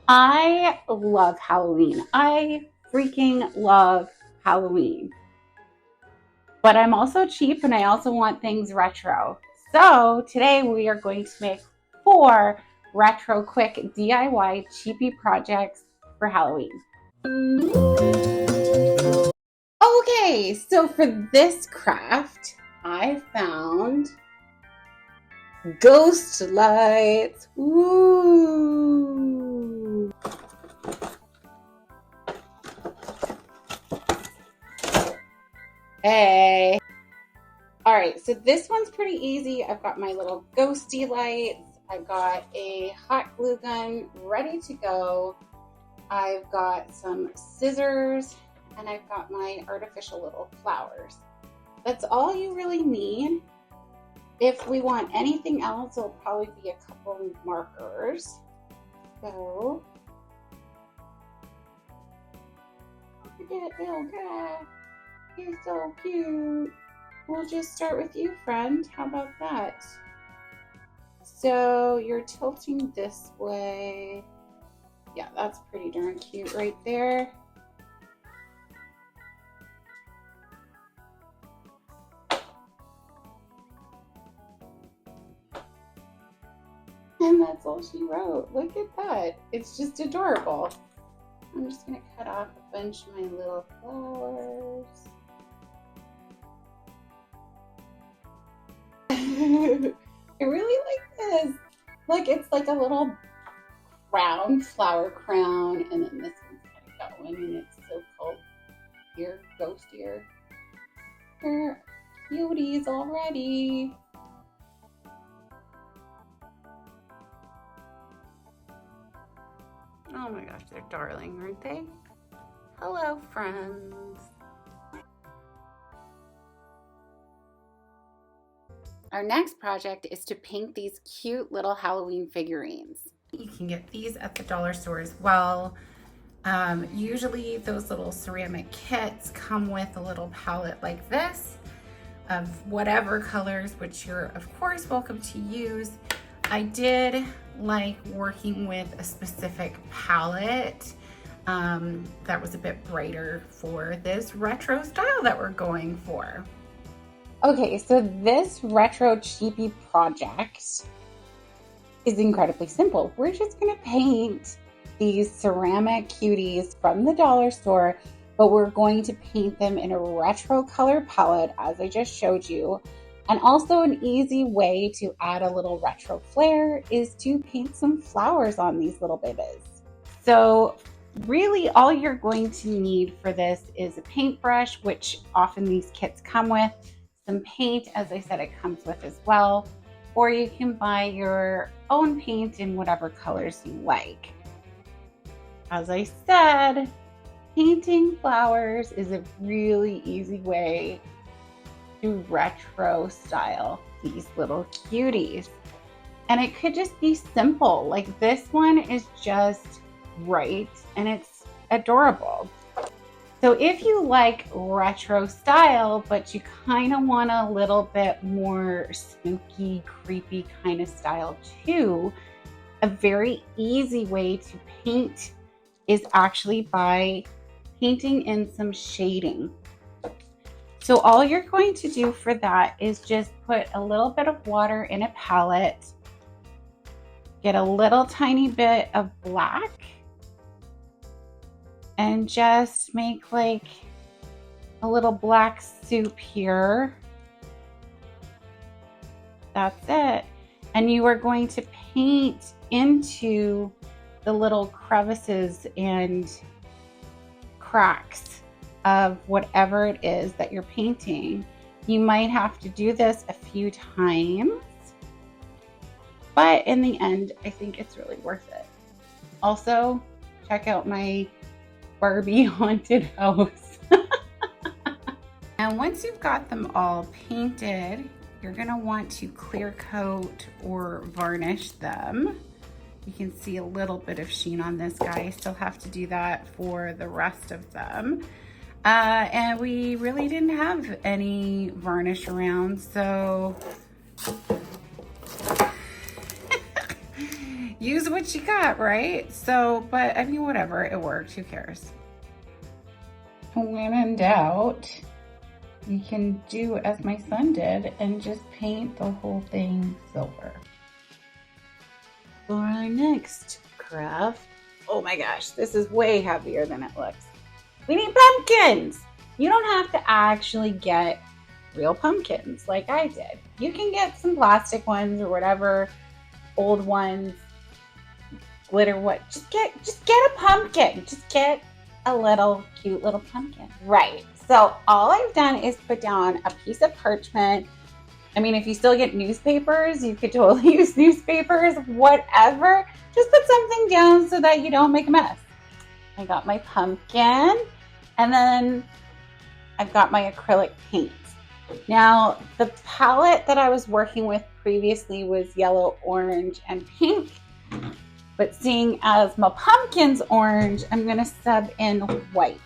I love Halloween. I freaking love Halloween. But I'm also cheap and I also want things retro. So today we are going to make 4 retro quick DIY cheapy projects for Halloween. Okay, so for this craft, I found ghost lights. Ooh. Hey. All right, so this one's pretty easy. I've got my little ghosty lights. I've got a hot glue gun ready to go. I've got some scissors and I've got my artificial little flowers. That's all you really need. If we want anything else, it'll probably be a couple markers. So, look at that little guy. He's so cute. We'll just start with you, friend. How about that? So you're tilting this way. Yeah, that's pretty darn cute right there. And that's all she wrote. Look at that. It's just adorable. I'm just going to cut off a bunch of my little flowers. I really like this. Look, it's like a little crown, flower crown, and then this one's kind of going, and it's so called ear, ghost ear. They're cuties already. Oh my gosh, they're darling, aren't they? Hello, friends. Our next project is to paint these cute little Halloween figurines. You can get these at the dollar store as well. Usually those little ceramic kits come with a little palette like this of whatever colors, which you're of course welcome to use. I did like working with a specific palette that was a bit brighter for this retro style that we're going for. Okay, so this retro cheapy project is incredibly simple. We're just gonna paint these ceramic cuties from the dollar store, but we're going to paint them in a retro color palette, as I just showed you. And also an easy way to add a little retro flair is to paint some flowers on these little babies. So really all you're going to need for this is a paintbrush, which often these kits come with, some paint, as I said, it comes with as well, or you can buy your own paint in whatever colors you like. As I said, painting flowers is a really easy way to retro style these little cuties. And it could just be simple. Like this one is just right and it's adorable. So if you like retro style, but you kind of want a little bit more spooky, creepy kind of style too, a very easy way to paint is actually by painting in some shading. So all you're going to do for that is just put a little bit of water in a palette, get a little tiny bit of black, and just make like a little black soup here. That's it. And you are going to paint into the little crevices and cracks of whatever it is that you're painting. You might have to do this a few times, but in the end, I think it's really worth it. Also, check out my Barbie haunted house. And once you've got them all painted, you're gonna want to clear coat or varnish them. You can see a little bit of sheen on this guy. I still have to do that for the rest of them. And we really didn't have any varnish around, so use what you got, right? So, but I mean, whatever, it worked, who cares? When in doubt, you can do as my son did and just paint the whole thing silver. For our next craft, oh my gosh, this is way heavier than it looks. We need pumpkins. You don't have to actually get real pumpkins like I did. You can get some plastic ones or whatever, old ones, glitter, what, just get a pumpkin. Just get a little cute little pumpkin. Right. So all I've done is put down a piece of parchment. I mean, if you still get newspapers, you could totally use newspapers, whatever. Just put something down so that you don't make a mess. I got my pumpkin, and then I've got my acrylic paint. Now, the palette that I was working with previously was yellow, orange, and pink. But seeing as my pumpkin's orange, I'm going to sub in white.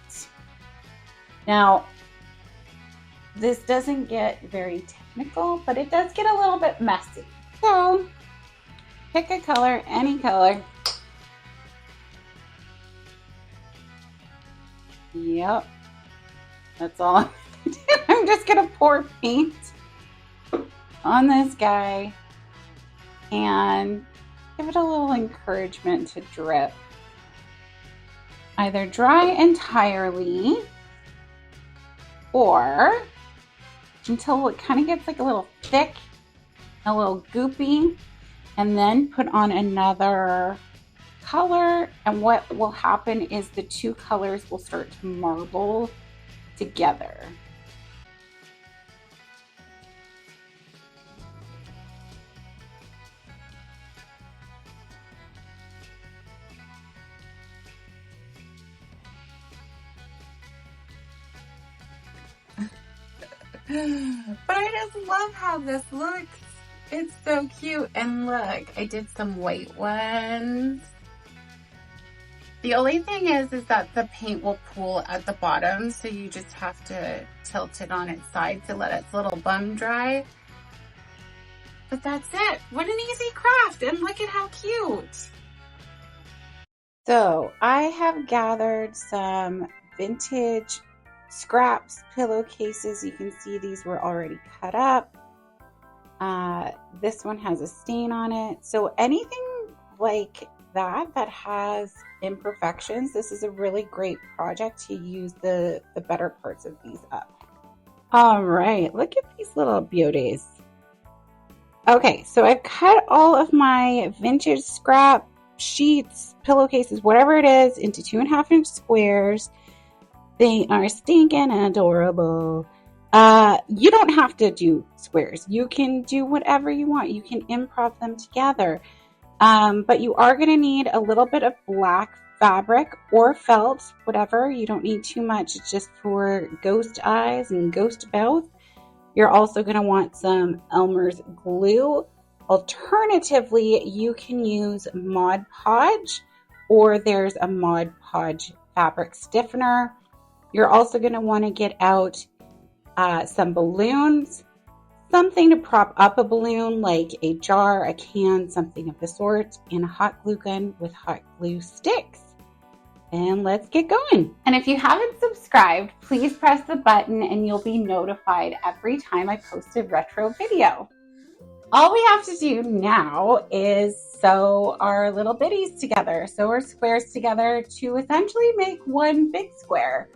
Now, this doesn't get very technical, but it does get a little bit messy. So, pick a color, any color. Yep, that's all I'm just going to pour paint on this guy and give it a little encouragement to drip. Either dry entirely or until it kind of gets like a little thick, a little goopy, and then put on another color. And what will happen is the two colors will start to marble together. But I just love how this looks. It's so cute. And look, I did some white ones. The only thing is that the paint will pool at the bottom, so you just have to tilt it on its side to let its little bum dry. But that's it. What an easy craft, and look at how cute. So I have gathered some vintage scraps, pillowcases. You can see these were already cut up. This one has a stain on it. So anything like that has imperfections, this is a really great project to use the better parts of these up. All right, look at these little beauties. Okay, so I've cut all of my vintage scrap sheets, pillowcases, whatever it is, into 2.5 inch squares. They are stinking adorable. You don't have to do squares. You can do whatever you want. You can improv them together. But you are going to need a little bit of black fabric or felt, whatever. You don't need too much. It's just for ghost eyes and ghost mouth. You're also going to want some Elmer's glue. Alternatively, you can use Mod Podge, or there's a Mod Podge fabric stiffener. You're also going to want to get out some balloons, something to prop up a balloon like a jar, a can, something of the sort, and a hot glue gun with hot glue sticks. And let's get going. And if you haven't subscribed, please press the button and you'll be notified every time I post a retro video. All we have to do now is sew our little bitties together, sew our squares together to essentially make one big square.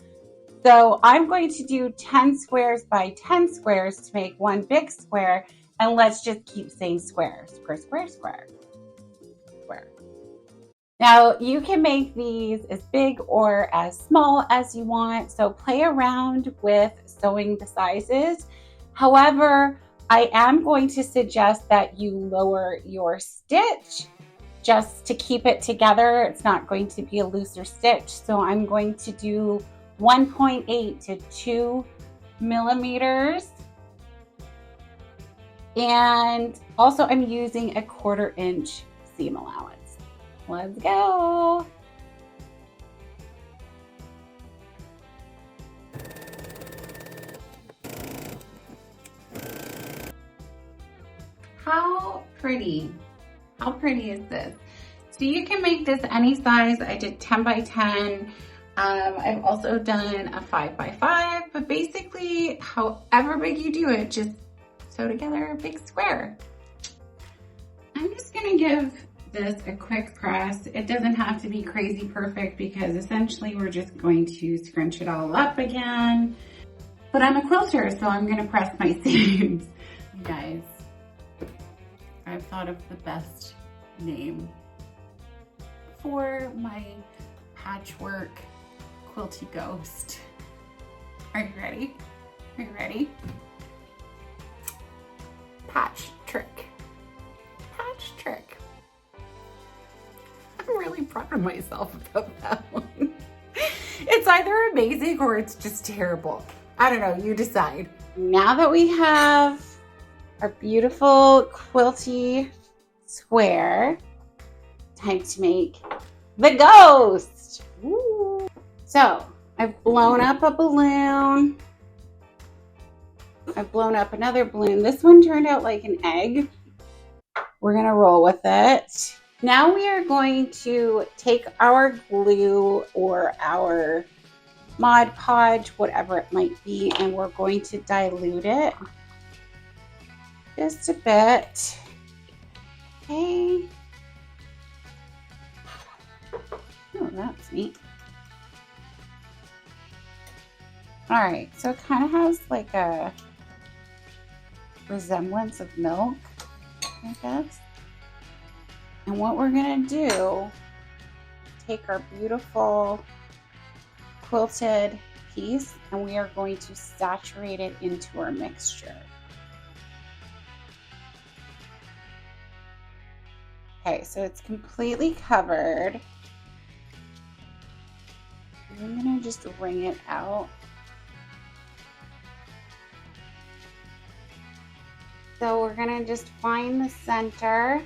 So I'm going to do 10 squares by 10 squares to make one big square, and let's just keep saying square, square, square, square, square. Now you can make these as big or as small as you want, so play around with sewing the sizes. However, I am going to suggest that you lower your stitch just to keep it together. It's not going to be a looser stitch, so I'm going to do 1.8 to 2 millimeters. And also I'm using a 1/4 inch seam allowance. Let's go. How pretty is this? So you can make this any size. I did 10 by 10. I've also done a 5 by 5, but basically however big you do it, just sew together a big square. I'm just gonna give this a quick press. It doesn't have to be crazy perfect because essentially we're just going to scrunch it all up again. But I'm a quilter, so I'm gonna press my seams. You guys, I've thought of the best name for my patchwork quilty ghost. Are you ready? Are you ready? Patch trick. Patch trick. I'm really proud of myself about that one. It's either amazing or it's just terrible. I don't know, you decide. Now that we have our beautiful quilty square, time to make the ghost. Woo. So I've blown up a balloon. I've blown up another balloon. This one turned out like an egg. We're gonna roll with it. Now we are going to take our glue or our Mod Podge, whatever it might be, and we're going to dilute it just a bit. Okay. Oh, that's neat. All right, so it kind of has like a resemblance of milk, I guess. And what we're gonna do, take our beautiful quilted piece and we are going to saturate it into our mixture. Okay, so it's completely covered. I'm gonna just wring it out. So we're gonna just find the center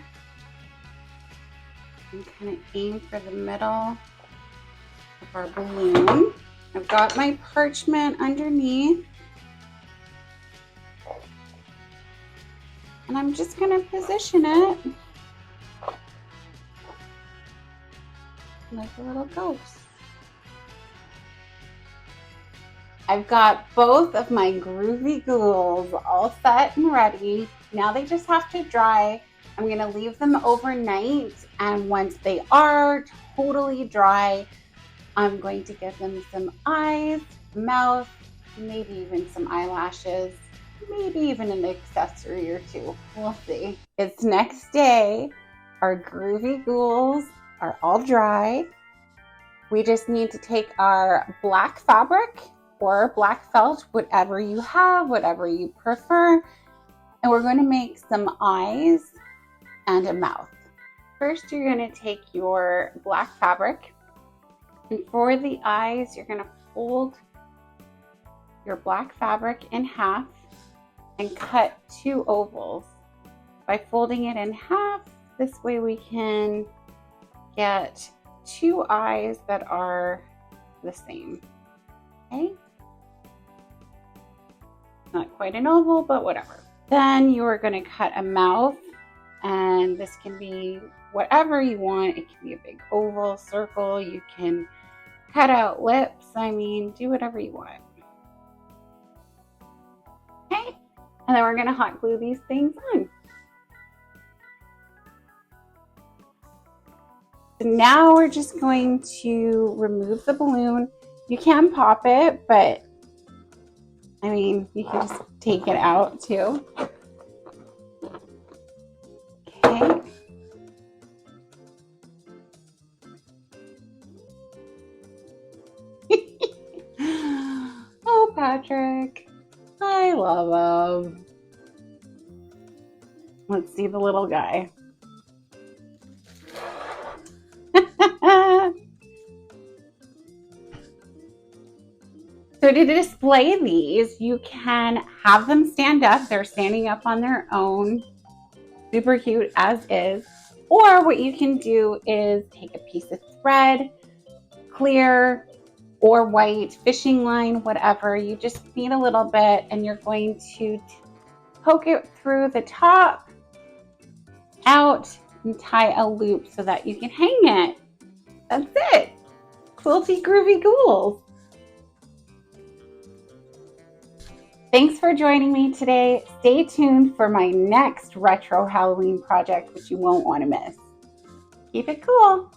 and kind of aim for the middle of our balloon. I've got my parchment underneath. And I'm just gonna position it like a little ghost. I've got both of my groovy ghouls all set and ready. Now they just have to dry. I'm gonna leave them overnight, and once they are totally dry, I'm going to give them some eyes, mouth, maybe even some eyelashes, maybe even an accessory or two. We'll see. It's next day. Our groovy ghouls are all dry. We just need to take our black fabric or black felt, whatever you have, whatever you prefer, and we're going to make some eyes and a mouth. First, you're going to take your black fabric, and for the eyes, you're going to fold your black fabric in half and cut 2 ovals. By folding it in half, this way we can get 2 eyes that are the same. Okay? Not quite an oval, but whatever. Then you are going to cut a mouth, and this can be whatever you want. It can be a big oval, circle. You can cut out lips. I mean, do whatever you want. Okay? And then we're going to hot glue these things on. So now we're just going to remove the balloon. You can pop it, but I mean, you can just take it out too. Okay. Oh, Patrick. I love him. Let's see the little guy. So to display these, you can have them stand up. They're standing up on their own. Super cute as is. Or what you can do is take a piece of thread, clear or white, fishing line, whatever. You just need a little bit, and you're going to poke it through the top, out, and tie a loop so that you can hang it. That's it. Quilty groovy ghouls. Thanks for joining me today. Stay tuned for my next retro Halloween project, which you won't want to miss. Keep it cool.